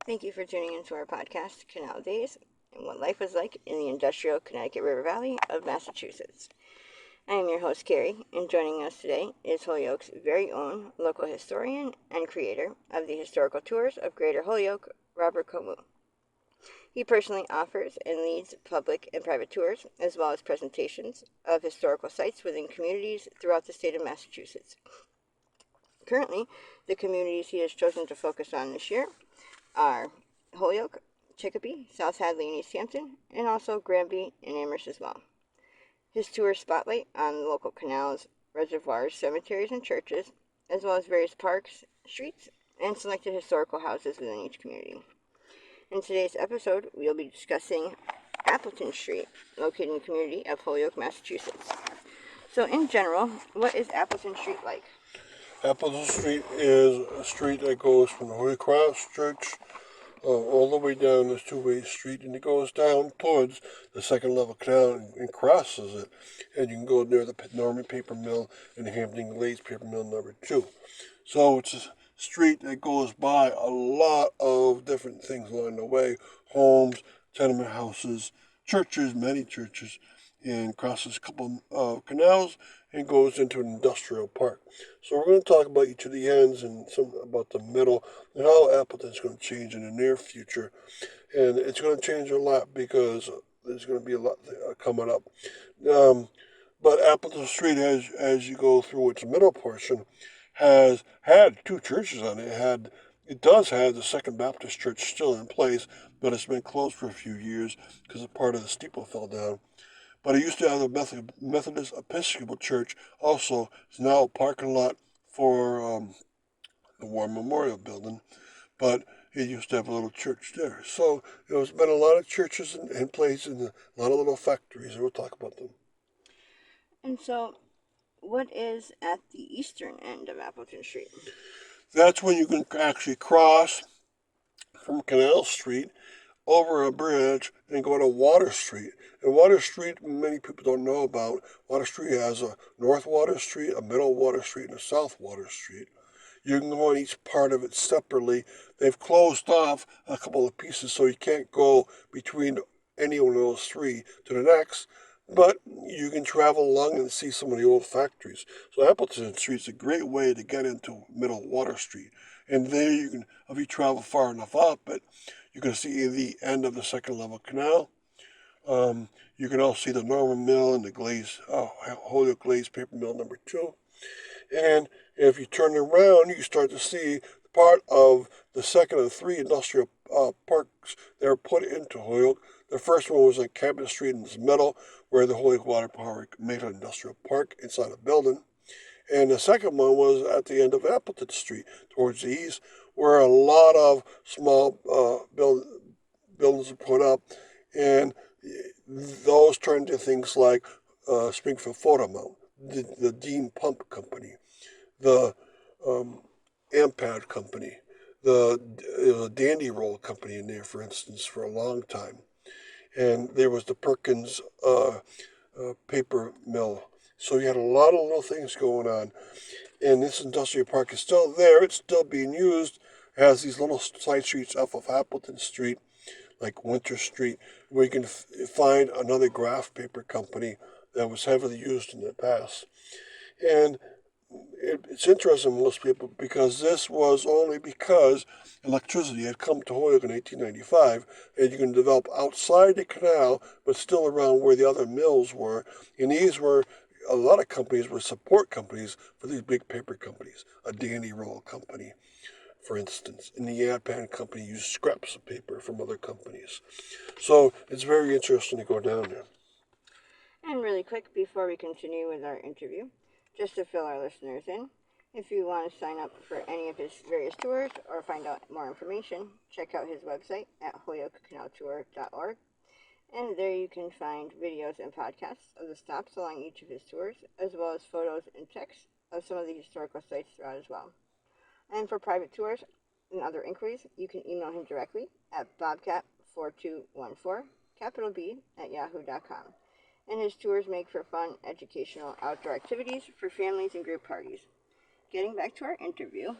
Thank you for tuning into our podcast, Canal Days, and what life was like in the industrial Connecticut River Valley of Massachusetts. I am your host, Carrie, and joining us today is Holyoke's very own local historian and creator of the historical tours of Greater Holyoke, Robert Comu. He personally offers and leads public and private tours, as well as presentations of historical sites within communities throughout the state of Massachusetts. Currently, the communities he has chosen to focus on this year are Holyoke, Chicopee, South Hadley, and East Hampton, and also Granby and Amherst as well. His tours spotlight on local canals, reservoirs, cemeteries, and churches, as well as various parks, streets, and selected historical houses within each community. In today's episode, we'll be discussing Appleton Street, located in the community of Holyoke, Massachusetts. So, in general, what is Appleton Street like? Appleton Street is a street that goes from the Holy Cross Church all the way down this two-way street, and it goes down towards the second level canal and crosses it. And you can go near the Norman Paper Mill and the Hampton Glades Paper Mill number 2. So it's a street that goes by a lot of different things along the way: homes, tenement houses, churches, many churches, and crosses a couple of canals and goes into an industrial park. So we're going to talk about each of the ends and some about the middle and how Appleton's going to change in the near future. And it's going to change a lot because there's going to be a lot coming up. Um, but Appleton Street, as you go through its middle portion, has had two churches on it. It does have the Second Baptist Church still in place, but it's been closed for a few years because a part of the steeple fell down. But it used to have the Methodist Episcopal Church also. It's now a parking lot for the War Memorial Building, but it used to have a little church there. So there's been a lot of churches in place and a lot of little factories, and we'll talk about them. And so, what is at the eastern end of Appleton Street? That's when you can actually cross from Canal Street over a bridge and go to Water Street. And Water Street, many people don't know about. Water Street has a North Water Street, a Middle Water Street, and a South Water Street. You can go on each part of it separately. They've closed off a couple of pieces so you can't go between any one of those three to the next, but you can travel along and see some of the old factories. So Appleton Street's a great way to get into Middle Water Street. And there you can, if you travel far enough up it, you can see the end of the second level canal. You can also see the Norman Mill and the Holyoke Glaze Paper Mill number 2. And if you turn around, you start to see part of the second of 3 industrial parks that are put into Holyoke. The first one was on Cabinet Street in the middle, where the Holyoke Water Power made an industrial park inside a building. And the second one was at the end of Appleton Street, towards the east, where a lot of small buildings are put up, and those turned into things like Springfield Photo Mount, the Dean Pump Company, the Ampad Company, the Dandy Roll Company in there, for instance, for a long time. And there was the Perkins paper mill. So you had a lot of little things going on. And this industrial park is still there. It's still being used. It has these little side streets off of Appleton Street, like Winter Street, where you can find another graph paper company that was heavily used in the past. And it's interesting to most people because this was only because electricity had come to Holyoke in 1895, and you can develop outside the canal, but still around where the other mills were. And these were a lot of companies were support companies for these big paper companies. A Dandy Roll company, for instance, and the Yapan company used scraps of paper from other companies. So it's very interesting to go down there. And really quick, before we continue with our interview, just to fill our listeners in, if you want to sign up for any of his various tours or find out more information, check out his website at holyokecanaltour.org. And there you can find videos and podcasts of the stops along each of his tours, as well as photos and text of some of the historical sites throughout as well. And for private tours and other inquiries, you can email him directly at bobcat4214, capital B, at yahoo.com. And his tours make for fun, educational outdoor activities for families and group parties. Getting back to our interview,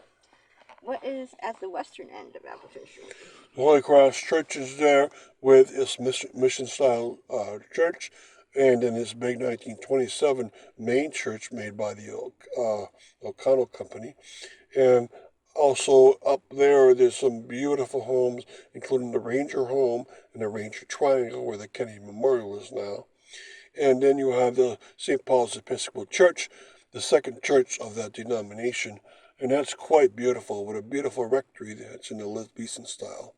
what is at the western end of Appleton Street? The Holy Cross Church is there with its mission-style church, and then this big 1927 main church made by the O'Connell Company. And also up there, there's some beautiful homes, including the Ranger Home and the Ranger Triangle, where the Kennedy Memorial is now. And then you have the St. Paul's Episcopal Church, the second church of that denomination, and that's quite beautiful, with a beautiful rectory that's in the Elizabethan style.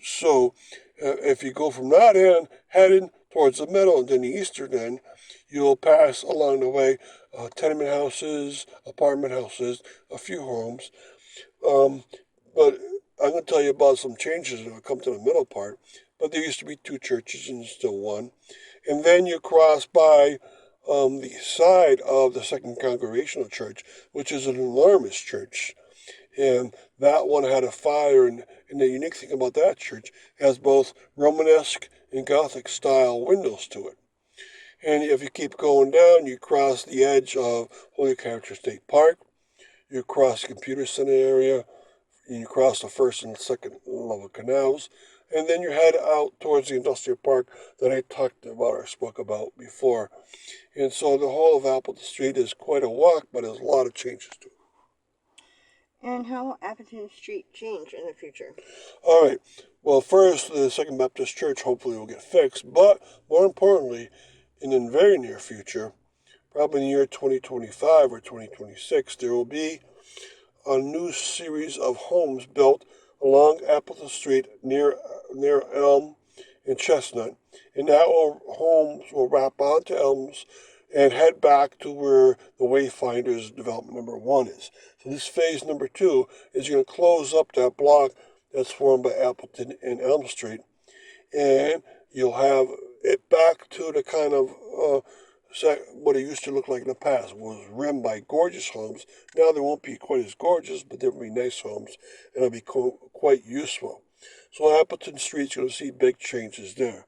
So, if you go from that end, heading towards the middle and then the eastern end, you'll pass along the way tenement houses, apartment houses, a few homes. But I'm going to tell you about some changes when I come to the middle part. But there used to be two churches and still one. And then you cross by the side of the Second Congregational Church, which is an enormous church. And that one had a fire, and the unique thing about that church has both Romanesque and Gothic style windows to it. And if you keep going down, you cross the edge of Holyoke State Park, you cross the computer center area, you cross the first and second level canals, and then you head out towards the industrial park that I talked about or spoke about before. And so the whole of Appleton Street is quite a walk, but there's a lot of changes to it. And how will Appleton Street change in the future? All right. Well, first, the Second Baptist Church hopefully will get fixed, but more importantly, in the very near future, probably in the year 2025 or 2026, there will be a new series of homes built along Appleton Street near Elm and Chestnut, and that homes will wrap onto Elms and head back to where the Wayfinders development number 1 is. So this phase number 2 is going to close up that block that's formed by Appleton and Elm Street, and you'll have it back to the kind of what it used to look like in the past. It was rimmed by gorgeous homes. Now they won't be quite as gorgeous, but they'll be nice homes, and it'll be quite useful. So Appleton Street's going to see big changes there.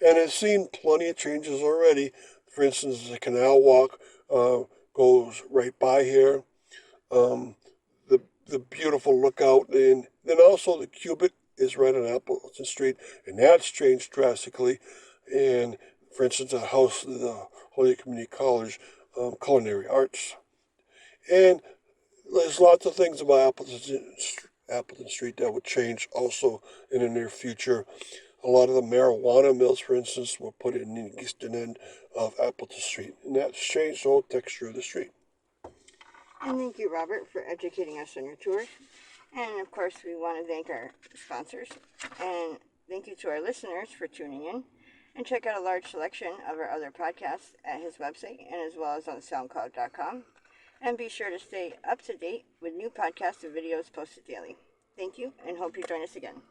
And it's seen plenty of changes already. For instance, the canal walk goes right by here. The beautiful lookout, and then also the Cubic is right on Appleton Street, and that's changed drastically. And for instance, a house, the Holyoke Community College, Culinary Arts. And there's lots of things about Appleton Street that would change also in the near future. A lot of the marijuana mills, for instance, were put in the eastern end of Appleton Street, and that's changed the whole texture of the street. And thank you, Robert, for educating us on your tours. And of course, we want to thank our sponsors. And thank you to our listeners for tuning in. And check out a large selection of our other podcasts at his website and as well as on SoundCloud.com. And be sure to stay up to date with new podcasts and videos posted daily. Thank you, and hope you join us again.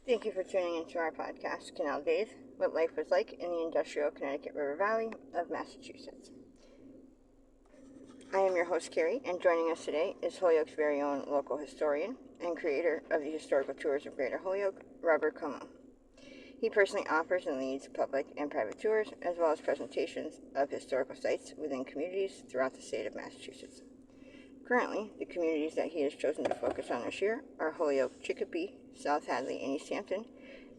Thank you for tuning into our podcast, Canal Days, What Life Was Like in the Industrial Connecticut River Valley of Massachusetts. I am your host, Carrie, and joining us today is Holyoke's very own local historian and creator of the historical tours of Greater Holyoke, Robert Como. He personally offers and leads public and private tours, as well as presentations of historical sites within communities throughout the state of Massachusetts. Currently, the communities that he has chosen to focus on this year are Holyoke, Chicopee, South Hadley, and East Hampton,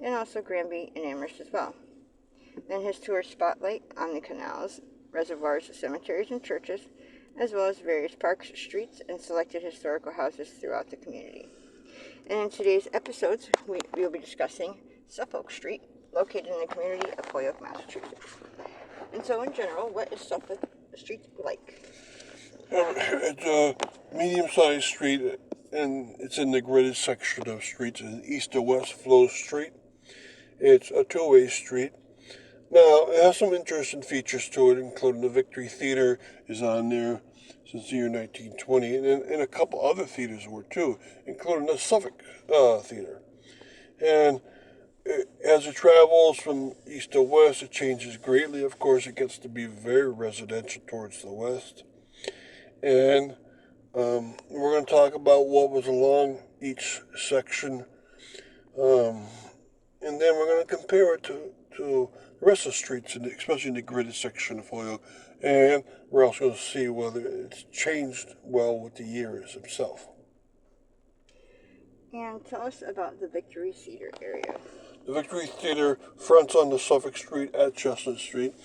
and also Granby and Amherst as well. Then his tours spotlight on the canals, reservoirs, cemeteries, and churches, as well as various parks, streets, and selected historical houses throughout the community. And in today's episodes, we will be discussing Suffolk Street, located in the community of Holyoke, Massachusetts. And so, in general, what is Suffolk Street like? It's a medium-sized street, and it's in the gridded section of streets. It's an east to west flow street. It's a two-way street. Now, it has some interesting features to it, including the Victory Theater is on there since the year 1920, and a couple other theaters were too, including the Suffolk Theater. And as it travels from east to west, it changes greatly. Of course, it gets to be very residential towards the west. And we're going to talk about what was along each section. And then we're going to compare it to the rest of the streets, especially in the gridded section of Holyoke, and we're also going to see whether it's changed well with the years itself. And tell us about the Victory Theater area. The Victory Theater fronts on the Suffolk Street at Chestnut Street,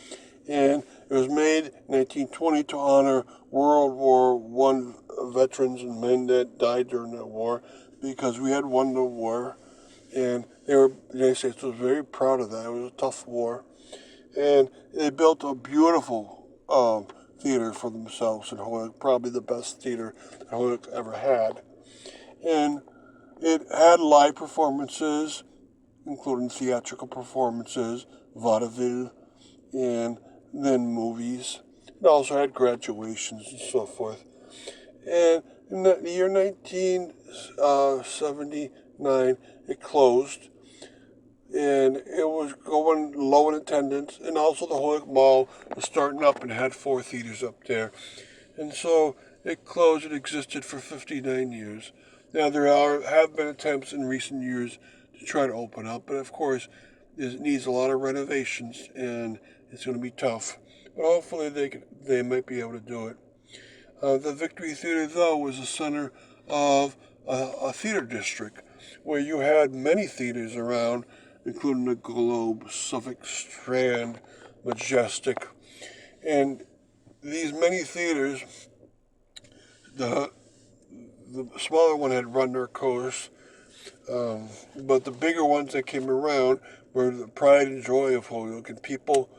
and it was made in 1920 to honor World War I veterans and men that died during that war, because we had won the war, and the United States was very proud of that. It was a tough war, and they built a beautiful theater for themselves in Holyoke, probably the best theater that Holyoke ever had. And it had live performances, including theatrical performances, vaudeville, and then movies. It also had graduations and so forth. And in the year 1979, it closed, and it was going low in attendance. And also the Holyoke Mall was starting up and had 4 theaters up there. And so it closed. It existed for 59 years. Now have been attempts in recent years to try to open up, but of course it needs a lot of renovations, and it's going to be tough. But hopefully they might be able to do it. The Victory Theater, though, was the center of a theater district where you had many theaters around, including the Globe, Suffolk Strand, Majestic, and these many theaters. The smaller one had run their course, but the bigger ones that came around were the pride and joy of Holyoke, and people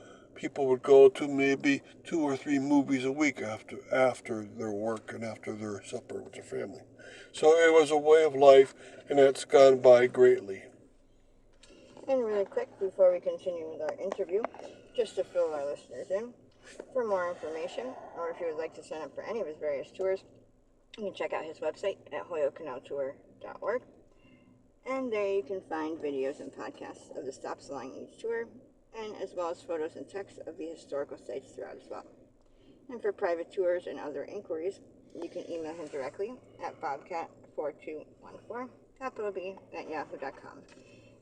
would go to maybe 2 or 3 movies a week after their work and after their supper with their family. So it was a way of life, and that's gone by greatly. And really quick, before we continue with our interview, just to fill our listeners in, for more information, or if you would like to sign up for any of his various tours, you can check out his website at holyokecanaltour.org. And there you can find videos and podcasts of the stops along each tour, and as well as photos and text of the historical sites throughout as well. And for private tours and other inquiries, you can email him directly at bobcat4214, capital B, at yahoo.com.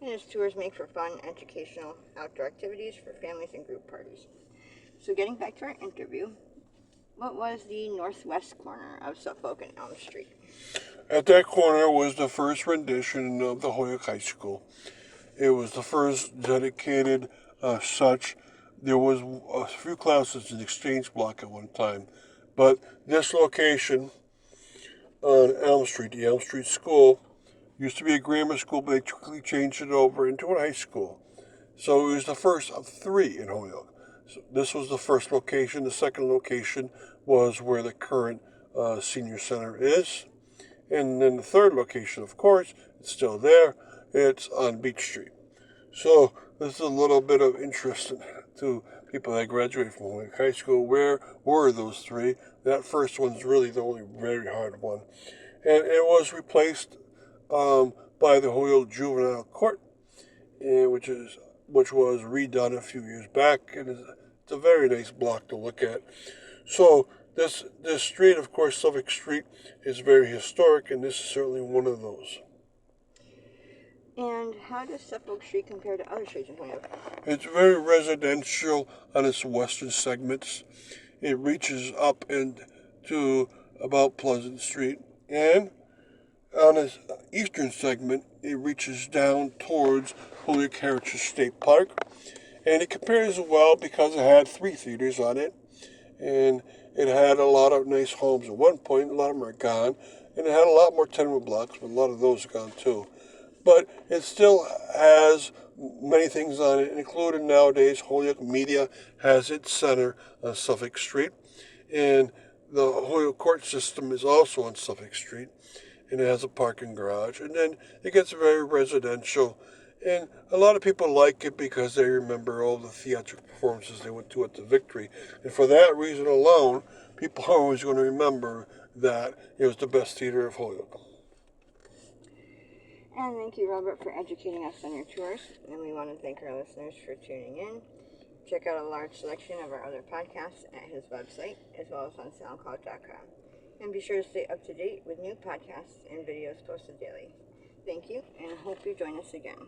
And his tours make for fun, educational, outdoor activities for families and group parties. So getting back to our interview, what was the northwest corner of Suffolk and Elm Street? At that corner was the first rendition of the Holyoke High School. It was the first dedicated such. There was a few classes in the exchange block at one time, but this location on Elm Street, the Elm Street School, used to be a grammar school, but they quickly changed it over into a high school. So it was the first of 3 in Holyoke. So this was the first location. The second location was where the current senior center is. And then the third location, of course, it's still there. It's on Beach Street. So this is a little bit of interest to people that graduated from Holyoke High School. Where were those 3? That first one's really the only very hard one. And it was replaced by the Holyoke Juvenile Court, which was redone a few years back, and it's a very nice block to look at. So this street, of course, Suffolk Street, is very historic, and this is certainly one of those. And how does Suffolk Street compare to other streets in Holyoke? It's very residential on its western segments. It reaches up into about Pleasant Street, and on its eastern segment, it reaches down towards Holyoke Heritage State Park, and it compares well because it had 3 theaters on it, and it had a lot of nice homes at one point. A lot of them are gone, and it had a lot more tenement blocks, but a lot of those are gone too. But it still has many things on it, including nowadays Holyoke Media has its center on Suffolk Street, and the Holyoke Court System is also on Suffolk Street, and it has a parking garage. And then it gets very residential, and a lot of people like it because they remember all the theatrical performances they went to at the Victory. And for that reason alone, people are always going to remember that it was the best theater of Holyoke. And thank you, Robert, for educating us on your tours. And we want to thank our listeners for tuning in. Check out a large selection of our other podcasts at his website, as well as on SoundCloud.com. And be sure to stay up to date with new podcasts and videos posted daily. Thank you, and I hope you join us again.